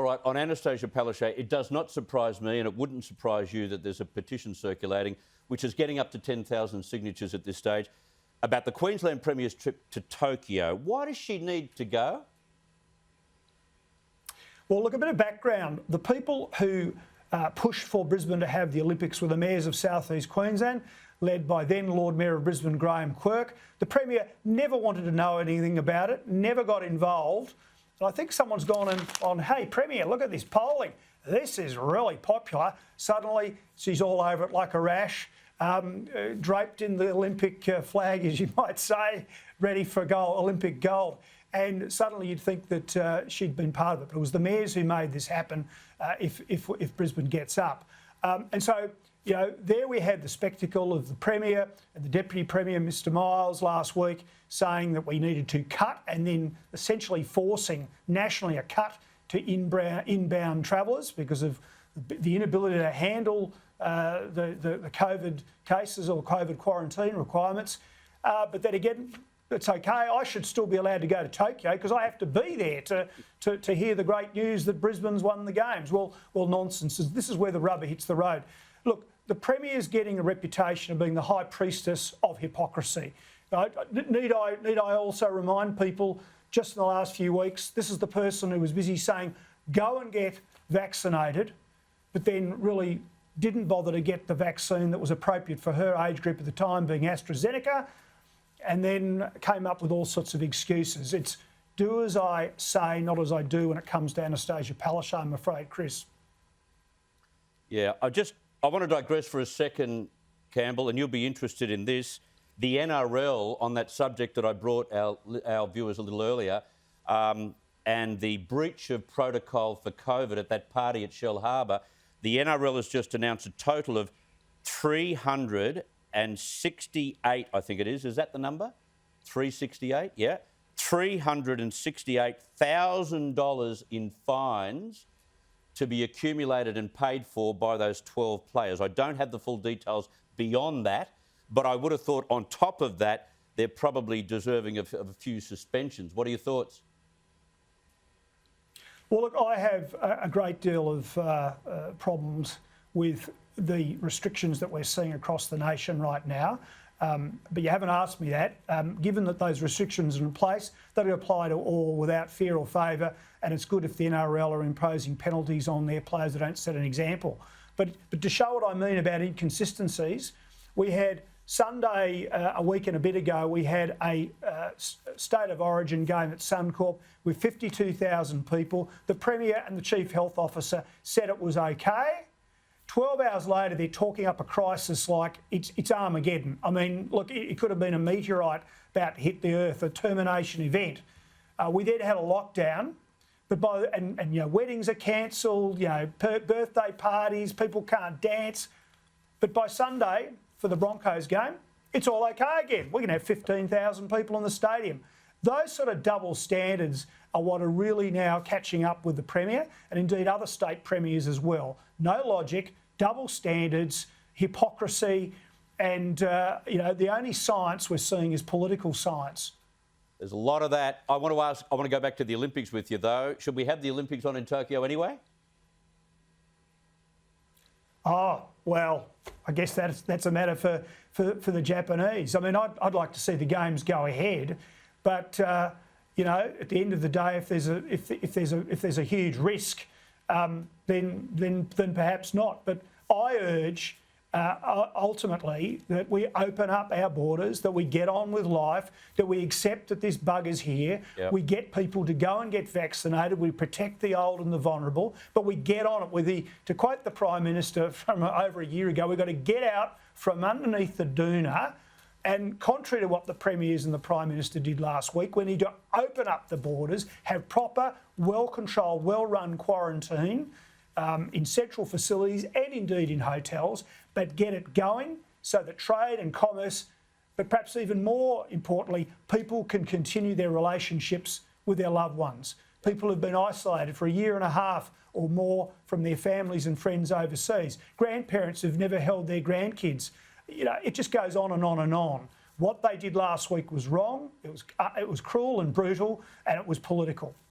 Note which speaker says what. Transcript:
Speaker 1: right, on Annastacia Palaszczuk, it does not surprise me, and it wouldn't surprise you, that there's a petition circulating, which is getting up to 10,000 signatures at this stage, about the Queensland Premier's trip to Tokyo. Why does she need to go?
Speaker 2: Well, look, a bit of background. The people who pushed for Brisbane to have the Olympics were the mayors of South East Queensland, led by then Lord Mayor of Brisbane, Graham Quirk. The Premier never wanted to know anything about it, never got involved. And I think someone's gone on, hey, Premier, look at this polling. This is really popular. Suddenly, she's all over it like a rash, draped in the Olympic flag, as you might say, ready for gold, Olympic gold. And suddenly you'd think that she'd been part of it. But it was the mayors who made this happen if Brisbane gets up. And so, you know, there we had the spectacle of the Premier and the Deputy Premier, Mr Miles, last week saying that we needed to cut, and then essentially forcing nationally a cut to inbound travellers because of the inability to handle the COVID cases or COVID quarantine requirements. But then again, it's okay. I should still be allowed to go to Tokyo because I have to be there to hear the great news that Brisbane's won the games. Well, nonsense. This is where the rubber hits the road. Look, the Premier's getting a reputation of being the high priestess of hypocrisy. Need I also remind people, just in the last few weeks, this is the person who was busy saying, go and get vaccinated, but then really didn't bother to get the vaccine that was appropriate for her age group at the time, being AstraZeneca, and then came up with all sorts of excuses. It's do as I say, not as I do when it comes to Annastacia Palaszczuk, I'm afraid, Chris.
Speaker 1: Yeah, I want to digress for a second, Campbell, and you'll be interested in this. The NRL, on that subject that I brought our viewers a little earlier, and the breach of protocol for COVID at that party at Shell Harbour, the NRL has just announced a total of 368, I think it is. Is that the number? 368, yeah. $368,000 in fines to be accumulated and paid for by those 12 players. I don't have the full details beyond that, but I would have thought on top of that, they're probably deserving of a few suspensions. What are your thoughts?
Speaker 2: Well, look, I have a great deal of problems with the restrictions that we're seeing across the nation right now. But you haven't asked me that. Given that those restrictions are in place, they apply to all without fear or favour, and it's good if the NRL are imposing penalties on their players that don't set an example. But to show what I mean about inconsistencies, we had Sunday, a week and a bit ago, we had a State of Origin game at Suncorp with 52,000 people. The Premier and the Chief Health Officer said it was okay. 12 hours later, they're talking up a crisis like it's Armageddon. I mean, look, it could have been a meteorite about to hit the Earth, a termination event. We then had a lockdown, but and you know, weddings are cancelled, you know, birthday parties, people can't dance. But by Sunday, for the Broncos game, it's all okay again. We're going to have 15,000 people in the stadium. Those sort of double standards are what are really now catching up with the Premier and indeed other state premiers as well. No logic, double standards, hypocrisy, and you know, the only science we're seeing is political science.
Speaker 1: There's a lot of that. I want to go back to the Olympics with you, though. Should we have the Olympics on in Tokyo anyway?
Speaker 2: Oh, well, I guess that's a matter for the Japanese. I mean, I'd like to see the games go ahead, but you know, at the end of the day, if there's a huge risk, then perhaps not. But I urge ultimately that we open up our borders, that we get on with life, that we accept that this bug is here. Yep. We get people to go and get vaccinated. We protect the old and the vulnerable, but we get on it with to quote the Prime Minister from over a year ago, we've got to get out from underneath the doona. And contrary to what the Premiers and the Prime Minister did last week, we need to open up the borders, have proper, well-controlled, well-run quarantine in central facilities and indeed in hotels, but get it going so that trade and commerce, but perhaps even more importantly, people can continue their relationships with their loved ones. People who've been isolated for a year and a half or more from their families and friends overseas. Grandparents who've never held their grandkids. You know, it just goes on and on and on. What they did last week was wrong. It was cruel and brutal, and it was political.